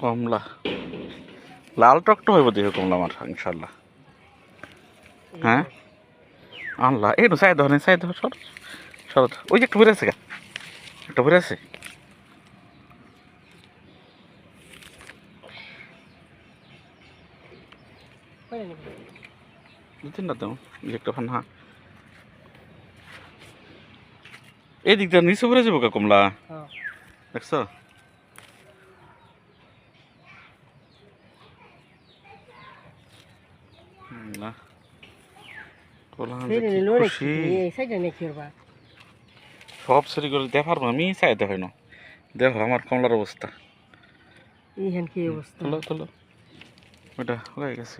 কমলা লাল টকটা হইব দেখো কমলা আমার ইনশাল্লাহ। হ্যাঁ আনলা এই চাই দেহ চাই দেহ সর শরৎ ওই যে একটু ভরে আছে গা একটা ভরে আছে বুঝছেন না তো একটা ফান হ্যাঁ এই দিকটা নিচে ভরে যাবো কা কমলা দেখছো না খুশি সব সেরি করে দেখার আমি চাইতে হয় না দেখো আমার কমলার অবস্থা এইখান কি অবস্থা তোলো ওটা হয়ে গেছে